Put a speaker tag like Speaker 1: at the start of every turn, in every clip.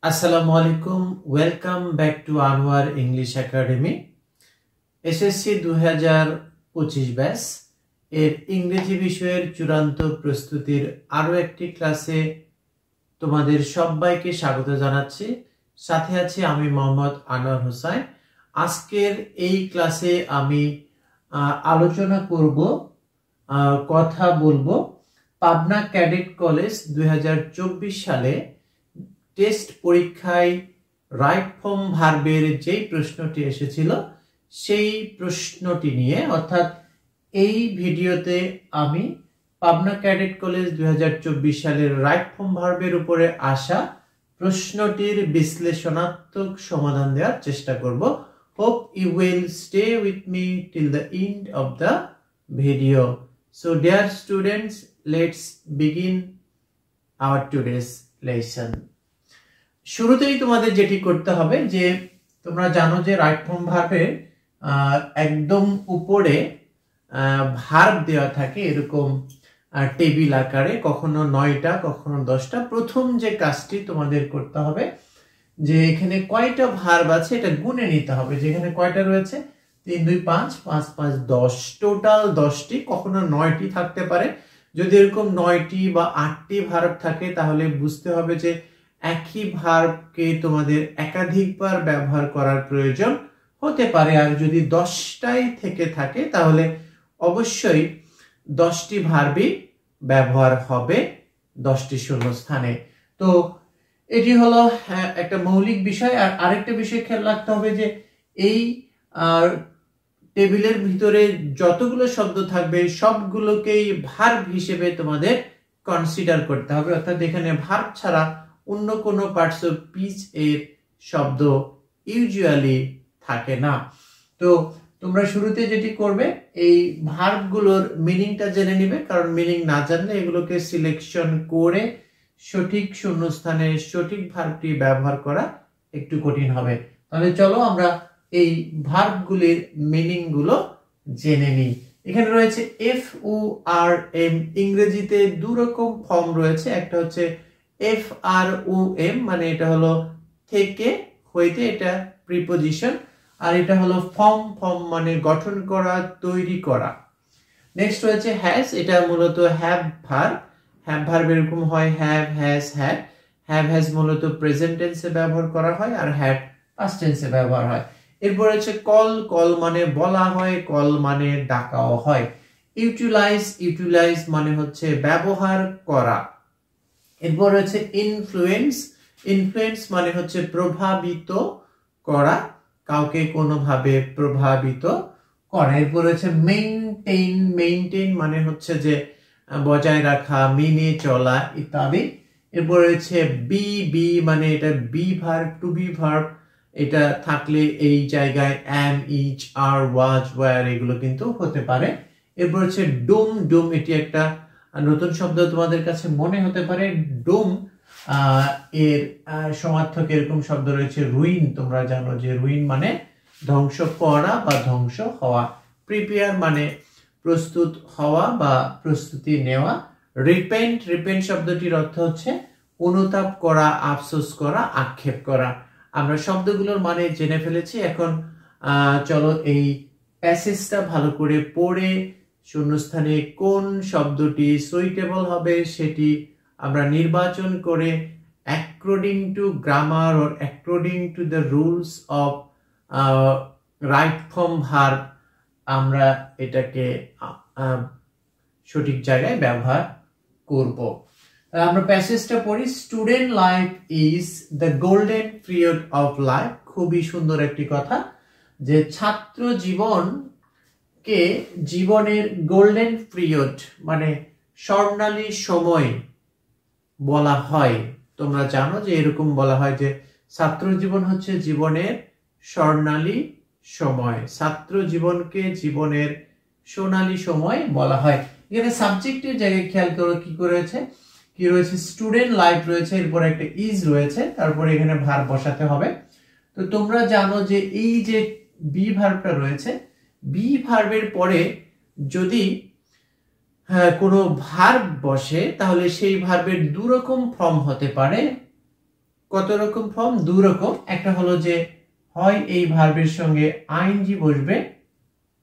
Speaker 1: আসসালামু আলাইকুম, welcome back to Anwar English academy. SSC 2025 batch এর ইংরেজি বিষয়ের চূড়ান্ত প্রস্তুতির আরো একটি ক্লাসে তোমাদের সবাইকে স্বাগত জানাচ্ছি। সাথে আছি আমি মোহাম্মদ আনোয়ার হোসেন। আজকের এই ক্লাসে আমি আলোচনা করব, কথা বলবো পাবনা ক্যাডেট কলেজ 2024 সালে টেস্ট পরীক্ষায় রাইট ফর্ম ভার্বের যেই প্রশ্নটি এসেছিল সেই প্রশ্নটি নিয়ে, অর্থাৎ এই ভিডিওতে আমি পাবনা ক্যাডেট কলেজ 2024 সালের রাইট ফর্ম ভার্বের উপরে আসা প্রশ্নটির বিশ্লেষণাত্মক সমাধান দেওয়ার চেষ্টা করব। Hope you will stay with me till the end of the video. So dear students, let's begin our today's lesson. শুরুতেই তোমাদের যেটি করতে হবে, যে তোমরা জানো যে রাইট ফর্ম ভার্বের একদম উপরে ভার্ব দেওয়া থাকে এরকম টেবিল আকারে, কখনো 9টা কখনো 10টা। প্রথম যে কাজটি তোমাদের করতে হবে, যে এখানে কয়টা ভার্ব আছে এটা গুনে নিতে হবে। যেখানে কয়টা রয়েছে 3 2 5 5 5 10, টোটাল 10টি, কখনো 9টি থাকতে পারে। যদি এরকম 9টি বা 8টি ভার্ব থাকে তাহলে বুঝতে হবে যে একই ভার্বকে তোমাদের একাধিকবার ব্যবহার করার প্রয়োজন হতে পারে। আর যদি 10টাই থেকে থাকে তাহলে অবশ্যই 10টি ভার্বই ব্যবহার হবে 10টি শূন্যস্থানে। তো এটি হলো একটা মৌলিক বিষয়। আর আরেকটা বিষয় খেয়াল রাখতে হবে যে এই টেবিলের ভিতরে যতগুলো শব্দ থাকবে সবগুলোকেই ভার্ব হিসেবে তোমাদের কনসিডার করতে হবে, অর্থাৎ এখানে ভার্ব ছাড়া অন্য কোনো পার্টস অফ স্পিচ এর শব্দ ইউজুয়ালি থাকে না। তো তোমরা শুরুতে যেটি করবে, এই ভার্বগুলোর মিনিংটা জেনে নিবে, কারণ মিনিং না জানলে এগুলোকে সিলেকশন করে সঠিক শূন্যস্থানে সঠিক ভার্বটি ব্যবহার করা একটু কঠিন হবে। তাহলে চলো আমরা এই ভার্বগুলির মিনিং গুলো জেনে নিই। এখানে রয়েছে FORM, ইংরেজিতে দু রকম ফর্ম রয়েছে। একটা হচ্ছে FROM, মানে এটা হলো থেকে হইতে, এটা প্রিপজিশন। আর এটা হলো ফর্ম মানে গঠন করা, তৈরি করা। নেক্সট রয়েছে হ্যাজ, এটা মূলত হ্যাভ ভার্ব এরকম হয় have, has, had. Have has মূলত প্রেজেন্ট টেন্সে ব্যবহার করা হয়, আর হ্যাড পাস্ট টেন্সে ব্যবহার হয়। এরপর হচ্ছে কল মানে বলা হয়, কল মানে ডাকাও হয়। ইউটিলাইজ মানে হচ্ছে ব্যবহার করা। এরপর হচ্ছে ইনফ্লুয়েন্স মানে হচ্ছে প্রভাবিত করা, কাউকে কোনোভাবে প্রভাবিত করা। এরপর হচ্ছে মেইনটেইন মানে হচ্ছে যে বজায় রাখা, মেনে চলা ইত্যাদি। এরপর হচ্ছে বি মানে এটা be verb, to be verb, এটা থাকলে এই জায়গায় am, is, are, was, were এগুলো কিন্তু হতে পারে। এরপর হচ্ছে ডুম, এটি একটা নতুন শব্দ তোমাদের কাছে মনে হতে পারে। ডুম এর সমার্থক এরকম শব্দ রয়েছে রুইন। তোমরা জানো যে রুইন মানে ধ্বংস করা বা ধ্বংস হওয়া। প্রিপেয়ার মানে প্রস্তুত হওয়া বা প্রস্তুতি নেওয়া। রিপেন্ট শব্দটির অর্থ হচ্ছে অনুতাপ করা, আফসোস করা, আক্ষেপ করা। আমরা শব্দগুলোর মানে জেনে ফেলেছি। এখন চলো এই প্যাসেজটা ভালো করে পড়ে শূন্যস্থানে কোন শব্দটি সুইটেবল হবে সেটি আমরা নির্বাচন করে according to grammar or according to the rules of right form verb আমরা এটাকে সঠিক জায়গায় ব্যবহার করব। আমরা প্যাসেজটা পড়ি। Student life is the golden period of life. খুবই সুন্দর একটি কথা, যে ছাত্র জীবনকে জীবনের গোল্ডেন পিরিয়ড মানে স্বর্ণালী সময় বলা হয়। তোমরা জানো যে এরকম বলা হয় যে ছাত্র জীবন হচ্ছে জীবনের স্বর্ণালী সময়, ছাত্র জীবনকে জীবনের সোনালী সময় বলা হয়। এখানে সাবজেক্টের জায়গায় খেয়াল করো কি রয়েছে স্টুডেন্ট লাইফ রয়েছে, এরপর একটা ইজ রয়েছে, তারপরে এখানে ভার্ব বসাতে হবে। তো তোমরা জানো যে এই যে বি ভার্বটা রয়েছে, বি ভার্বের পরে যদি কোনো ভার্ব বসে তাহলে সেই ভার্বের দু রকম ফর্ম হতে পারে। কত রকম ফর্ম? দুই রকম। একটা হলো যে হয় এই ভার্বের সঙ্গে আইএনজি বসবে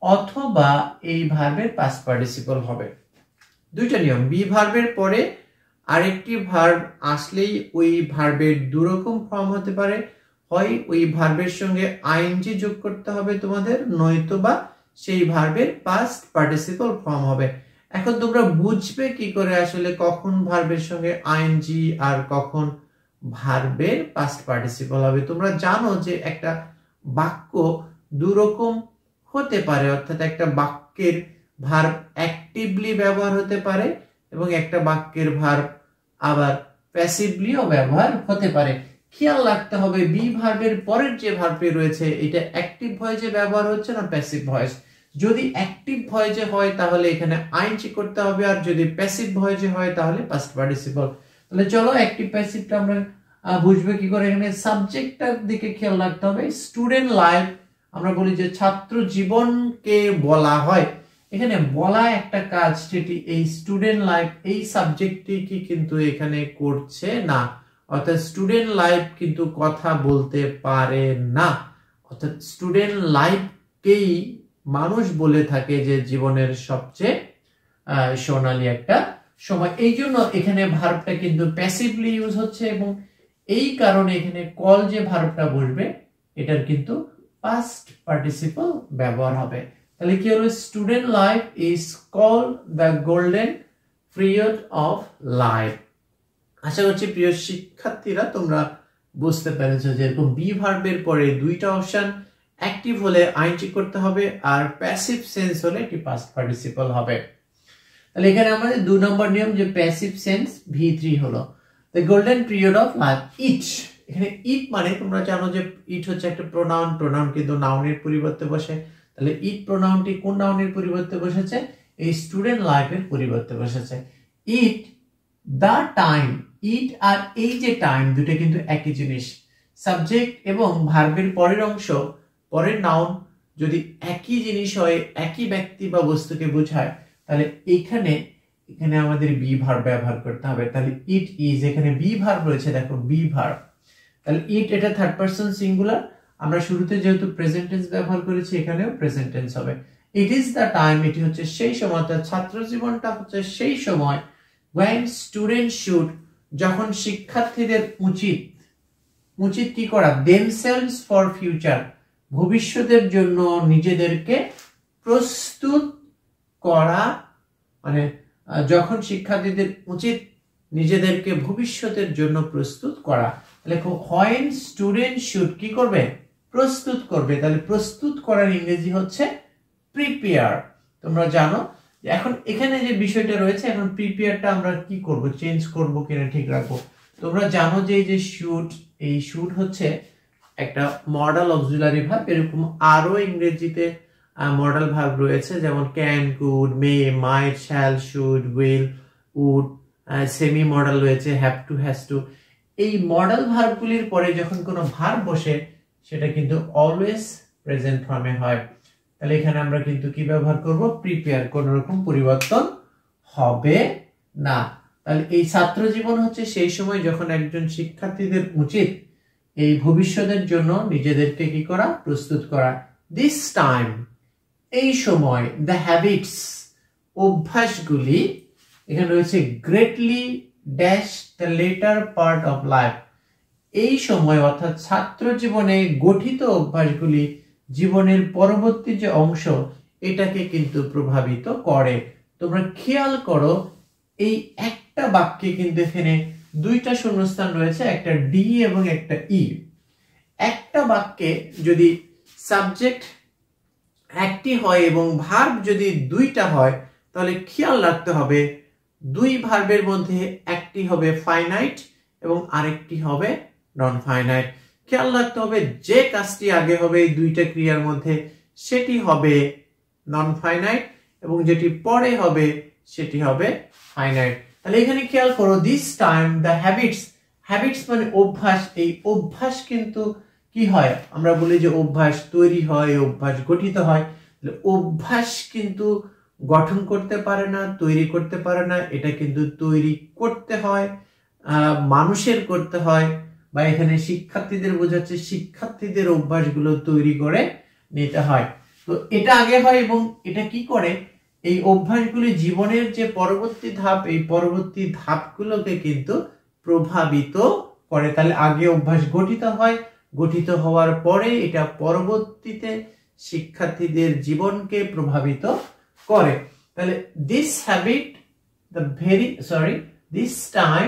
Speaker 1: অথবা এই ভার্বের পাস্ট পার্টিসিপল হবে। দুইটা নিয়ম। বি ভার্বের পরে আরেকটি ভার্ব আসলেই ওই ভার্বের দুই রকম ফর্ম হতে পারে, হয় ওই ভার্বের সঙ্গে আইএনজি যোগ করতে হবে তোমাদের, নয়তোবা সেই ভার্বের পাস্ট পার্টিসিপল ফর্ম হবে। এখন তোমরা বুঝবে কি করে আসলে কখন ভার্বের সঙ্গে আইএনজি আর কখন ভার্বের পাস্ট পার্টিসিপল হবে? তোমরা জানো যে একটা বাক্য দুই রকম হতে পারে, অর্থাৎ একটা বাক্যের ভার্ব অ্যাক্টিভলি ব্যবহার হতে পারে এবং একটা বাক্যের ভার্ব আবার প্যাসিভলিও ব্যবহার হতে পারে। খেয়াল রাখতে হবে বি ভার্বের পরের যে ভার্বটি রয়েছে এটা অ্যাক্টিভ ভয়েসে ব্যবহার হচ্ছে না প্যাসিভ ভয়েস। যদি অ্যাক্টিভ ভয়েসে হয় তাহলে এখানে আইএনজি করতে হবে, আর যদি প্যাসিভ ভয়েসে হয় তাহলে পাস্ট পার্টিসিপল। তাহলে চলো অ্যাক্টিভ প্যাসিভটা আমরা বুঝবে কি করে। এখানে সাবজেক্টটার দিকে খেয়াল রাখতে হবে। স্টুডেন্ট লাইফ, আমরা বলি যে ছাত্র জীবনকে বলা হয়, এখানে বলা একটা কাজ, সেটি এই স্টুডেন্ট লাইফ এই সাবজেক্টটি কি কিন্তু এখানে করছে না, অর্থাৎ স্টুডেন্ট লাইফ কিন্তু কথা বলতে পারে না। অর্থাৎ স্টুডেন্ট লাইফকেই মানুষ বলে থাকে যে জীবনের সবচেয়ে সোনালী একটা সময়। এই জন্য এখানে ভার্বটা কিন্তু প্যাসিভলি ইউজ হচ্ছে এবং এই কারণে এখানে কল যে ভার্বটা বসবে এটার কিন্তু পাস্ট পার্টিসিপল ব্যবহার হবে। তাহলে কি হলো? Student life is called the golden period of life. আশা করছি প্রিয় শিক্ষার্থীরা তোমরা বুঝতে পেরেছো যে এরকম বি ভার্বের পরে দুইটা অপশন, অ্যাক্টিভ হলে আইএনজি করতে হবে আর প্যাসিভ সেন্স হলে এটি পাস্ট পার্টিসিপল হবে। তাহলে এখানে আমাদের 2 নম্বর নিয়ম যে প্যাসিভ সেন্স V3 হলো the golden period of life. It, এখানে ইট মানে তোমরা জানো যে ইট হচ্ছে একটা প্রোনাউন, প্রোনাউন কিন্তু নাউনের পরিবর্তে বসে। তাহলে ইট প্রোনাউনটি কোন নাউনের পরিবর্তে বসেছে? এই স্টুডেন্ট লাইফের পরিবর্তে বসেছে। ইট দ্য টাইম, ইট আর এই যে টাইম দুটো কিন্তু একই জিনিস। সাবজেক্ট এবং ভার্বের পরের অংশ, পরের নাউন যদি একই জিনিস হয়, একই ব্যক্তি বা বস্তুকে বোঝায়, তাহলে এখানে আমাদের বি ভার্ব ব্যবহার করতে হবে। তাহলে ইট ইজ, এখানে বি ভার্ব রয়েছে, দেখো বি ভার্ব। তাহলে ইট এটা থার্ড পারসন সিঙ্গুলার, আমরা শুরুতে যেহেতু প্রেজেন্ট টেন্স ব্যবহার করেছি এখানেও প্রেজেন্ট টেন্স হবে। ইট ইজ দ্য টাইম, এটি হচ্ছে সেই সময়, অর্থাৎ ছাত্র জীবনটা হচ্ছে সেই সময় when students should, যখন শিক্ষার্থীদের উচিত কি করা? themselves for future, ভবিষ্যতের জন্য নিজেদেরকে প্রস্তুত করা, মানে যখন শিক্ষার্থীদের উচিত নিজেদেরকে ভবিষ্যতের জন্য প্রস্তুত করা। তাহলে when students should কি করবে? প্রস্তুত করবে। তাহলে প্রস্তুত করার ইংরেজি হচ্ছে প্রিপেয়ার। তোমরা জানো এখন এখানে যে বিষয়টা রয়েছে, এখন প্রিপেয়ারটা আমরা কি করব? চেঞ্জ করব কিনা ঠিক রাখবো। তোমরা জানো যে এই যে শুড, এই শুড হচ্ছে একটা মডেল অক্সিলারি ভার্ব। এরকম আরো ইংরেজিতে মডেল ভার্ব রয়েছে, যেমন can, could, may, might, shall, should, will, would. Semi modal রয়েছে হ্যাভ টু, হ্যাজ টু। এই মডেল ভার্বগুলির পরে যখন কোনো ভার্ব বসে সেটা কিন্তু অলওয়েজ প্রেজেন্ট ফর্মে হয়। তাহলে এখানে আমরা কিন্তু কি ব্যবহার করব? প্রিপেয়ার, কোন রকম পরিবর্তন হবে না। তাহলে এই ছাত্র জীবন হচ্ছে সেই সময় যখন একজন শিক্ষার্থীদের উচিত এই ভবিষ্যতের জন্য নিজেদেরকে কি করা? প্রস্তুত করা। দিস টাইম, এই সময়, দ্য হ্যাবিটস, অভ্যাসগুলি, এখানে রয়েছে greatly dash the letter part of life, এই সময় অর্থাৎ ছাত্র জীবনে গঠিত অভ্যাসগুলি জীবনের পরবর্তী যে অংশ এটাকে কিন্তু প্রভাবিত করে। তোমরা খেয়াল করো এই একটা বাক্যে কিন্তু এখানে দুইটা শূন্যস্থান রয়েছে, একটা ডি এবং একটা ই। একটা বাক্যে যদি সাবজেক্ট একটি হয় এবং ভার্ব যদি দুইটা হয় তাহলে খেয়াল রাখতে হবে দুই ভার্বের মধ্যে একটি হবে ফাইনাইট এবং আরেকটি হবে নন ফাইনাইট। খেয়াল রাখতে হবে যে কাজটি আগে হবে এই দুইটা ক্রিয়ার মধ্যে সেটি হবে নন ফাইনাইট এবং যেটি পরে হবে সেটি হবে ফাইনাইট। তাহলে এখানে খেয়াল করো this time the habits, habits মানে অভ্যাস। এই অভ্যাস কিন্তু কি হয়? আমরা বলি যে অভ্যাস তৈরি হয়, অভ্যাস গঠিত হয়। অভ্যাস কিন্তু গঠন করতে পারে না, তৈরি করতে পারে না, এটা কিন্তু তৈরি করতে হয়, মানুষের করতে হয়, বা এখানে শিক্ষার্থীদের বোঝাচ্ছে শিক্ষার্থীদের অভ্যাসগুলো তৈরি করে নিতে হয়। তো এটা আগে হয় এবং এটা কি করে এই অভ্যাসগুলি জীবনের যে পরবর্তী ধাপ এই পরবর্তী ধাপগুলোকে কিন্তু প্রভাবিত করে। তাহলে আগে অভ্যাস গঠিত হয়, গঠিত হওয়ার পরে এটা পরবর্তীতে শিক্ষার্থীদের জীবনকে প্রভাবিত করে। তাহলে দিস টাইম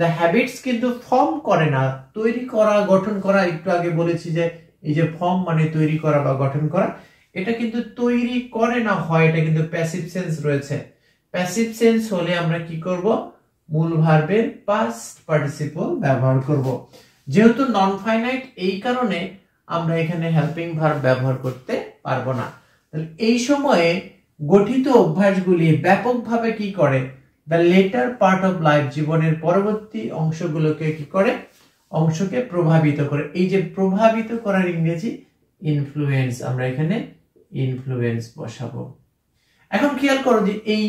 Speaker 1: দ্য হ্যাবিটস কিন্তু ফর্ম করে না, তৈরি করা গঠন করা, একটু আগে বলেছি যে এই যে ফর্ম মানে তৈরি করা বা গঠন করা, এটা কিন্তু তৈরি করে না হয়, এটা কিন্তু প্যাসিভ সেন্স রয়েছে। প্যাসিভ সেন্স হলে আমরা কি করব, মূল ভার্বের পাস্ট পার্টিসিপল ব্যবহার করব। যেহেতু নন ফাইনাইট এই কারণে আমরা এখানে হেল্পিং ভার্ব ব্যবহার করতে পারবো না। এই সময়ে গঠিত অভ্যাসগুলি ব্যাপকভাবে কি করে, the letter part of life, জীবনের পরবর্তী অংশগুলোকে কি করে, অংশকে প্রভাবিত করে। এই যে প্রভাবিত করার ইংরেজি ইনফ্লুয়েন্স, আমরা এখানে ইনফ্লুয়েন্স বসাবো। এখন খেয়াল করো যে এই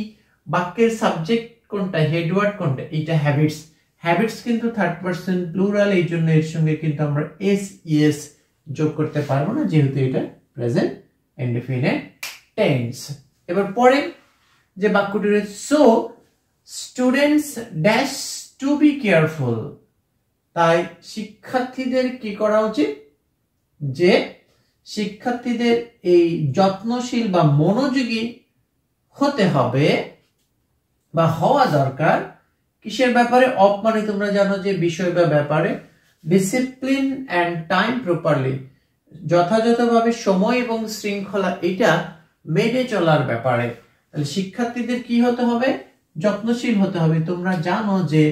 Speaker 1: বাক্যের সাবজেক্ট কোনটা, হেডওয়ার্ড কোনটা, এইটা হ্যাবিটস। হ্যাবিটস কিন্তু থার্ড পারসন প্লুরাল, এই জন্য এর সঙ্গে কিন্তু আমরা এস যোগ করতে পারবো না, যেহেতু এটা প্রেজেন্ট ইনডেফিনিট টেন্স। এবার পরে যে বাক্যটি রয়েছে, so students dash to be careful, তাই শিক্ষার্থীদের কি করা উচিত, যে শিক্ষার্থীদের এই যত্নশীল বা মনোযোগী হতে হবে বা হওয়া দরকার। কিসের ব্যাপারে, অফ মানে তোমরা জানো যে বিষয় বা ব্যাপারে, ডিসিপ্লিন এন্ড টাইম প্রপারলি, যথাযথভাবে সময় এবং শৃঙ্খলা এটা মেনে চলার ব্যাপারে। তাহলে শিক্ষার্থীদের কি হতে হবে, যত্নশীল হতে হবে। তোমরা জানো যে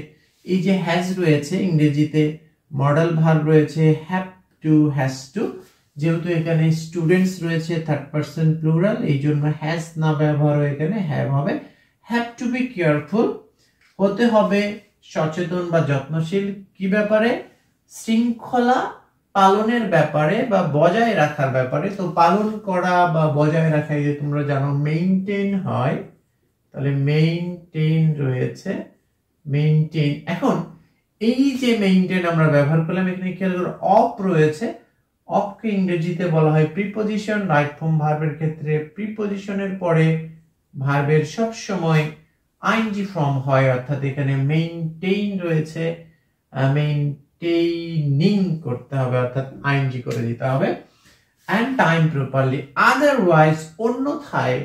Speaker 1: এই যে হ্যাজ রয়েছে, ইংরেজিতে মডেল ভার্ব রয়েছে হ্যাভ টু, হ্যাজ টু, যেহেতু এখানে স্টুডেন্টস রয়েছে থার্ড পারসন প্লুরাল, এই জন্য হ্যাজ না ব্যবহার হয়ে এখানে হ্যাভ হবে। হ্যাভ টু বি কেয়ারফুল, হতে হবে সচেতন বা যত্নশীল, কি ব্যাপারে, শৃঙ্খলা পালনের ব্যাপারে বা বজায় রাখার ব্যাপারে। তো পালন করা বা বজায় রাখা, যে তোমরা জানো মেইনটেইন হয়, তাহলে মেইনটেইন রয়েছে, মেইনটেইন। এখন এই যে মেইনটেইন আমরা ব্যবহার করলাম, এখানে খেয়াল করো অফ রয়েছে, অফকে ইংরেজিতে বলা হয় প্রিপজিশন। রাইট ফর্ম ভার্বের ক্ষেত্রে প্রিপজিশনের পরে ভার্বের সব সময় আইএনজি ফর্ম হয়, অর্থাৎ এখানে মেইনটেইন রয়েছে, মেইনটেইনিং করতে হবে, অর্থাৎ আইএনজি করে দিতে হবে। এন্ড টাইম প্রপারলি, আদারওয়াইজ অন্যথায়,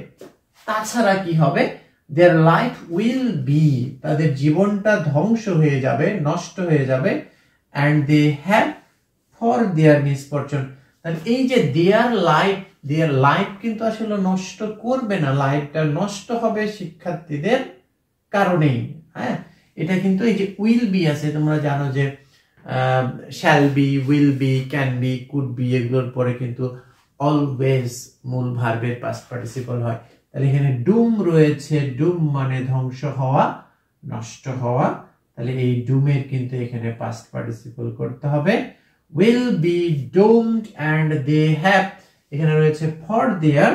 Speaker 1: তাছাড়া কি হবে, দেয়ার লাইফ উইল বি, তাদের জীবনটা ধ্বংস হয়ে যাবে, নষ্ট হয়ে যাবে। And they have for their misfortune, তাহলে এই যে দেয়ার লাইফ কিন্তু আসলে নষ্ট করবে না, লাইফটা নষ্ট হবে শিক্ষার্থীদের কারণেই। হ্যাঁ, এটা কিন্তু এই যে উইল বি আছে, তোমরা জানো যে shall be, will be, can be, could be, এগুলোর পরে কিন্তু অলওয়েজ মূল ভার্বের পাস্ট পার্টিসিপল হয়। তাহলে এখানে ডুম রয়েছে, ডুম মানে ধ্বংস হওয়া, নষ্ট হওয়া, তাহলে এই ডুমের কিন্তু এখানে পাস্ট পার্টিসিপল করতে হবে। will be doomed and they have, এখানে রয়েছে for their,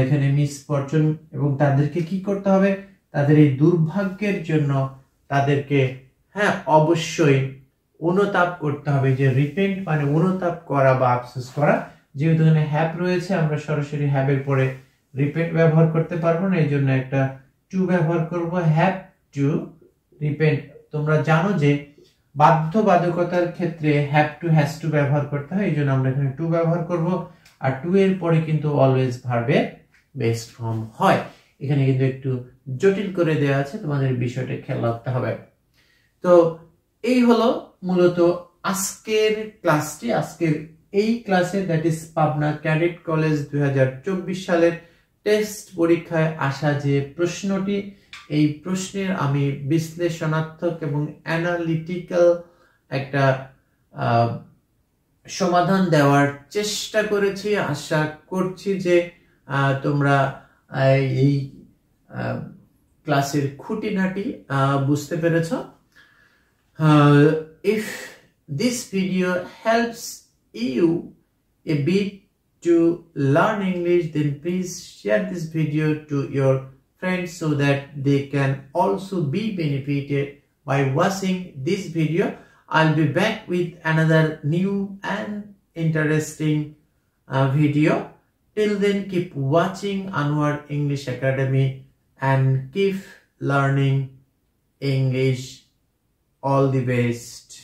Speaker 1: এখানে মিসফরচুন, এবং তাদেরকে কি করতে হবে, তাদের এই দুর্ভাগ্যের জন্য তাদেরকে অবশ্যই অনুতাপ করতে হবে। যে রিপেন্ট মানে অনুতাপ করা বা আফসোস করা, যেহেতু এখানে হ্যাভ রয়েছে, আমরা সরাসরি হ্যাভ এর পরে রিপেন্ট ব্যবহার করতে পারবো না, এই জন্য একটা টু ব্যবহার করব, হ্যাভ টু রিপেন্ট। তোমরা জানো যে বাধ্যবাধকতার ক্ষেত্রে হ্যাভ টু, হ্যাজ টু ব্যবহার করতে হয়, এই জন্য আমরা এখানে টু ব্যবহার করব। আর টু এর পরে কিন্তু অলওয়েজ ভার্বের বেস্ট ফর্ম হয়। এখানে কিন্তু একটু জটিল করে দেওয়া আছে, তোমাদের বিষয়টা খেয়াল রাখতে হবে। তো এই হলো মূলত আজকের ক্লাসটি। আজকের এই ক্লাসে, that is Pabna cadet college 2024 সালের টেস্ট পরীক্ষায় আসা যে প্রশ্নটি, এই প্রশ্নের আমি বিশ্লেষণাত্মক এবং অ্যানালিটিক্যাল একটা সমাধান দেওয়ার চেষ্টা করেছি। আশা করছি যে তোমরা এই ক্লাসের খুঁটিনাটি বুঝতে পেরেছো। If this video helps you a bit to learn English, then please share this video to your friends so that they can also be benefited by watching this video. I'll be back with another new and interesting video. Till then, keep watching Anwar English Academy and keep learning English. All the best.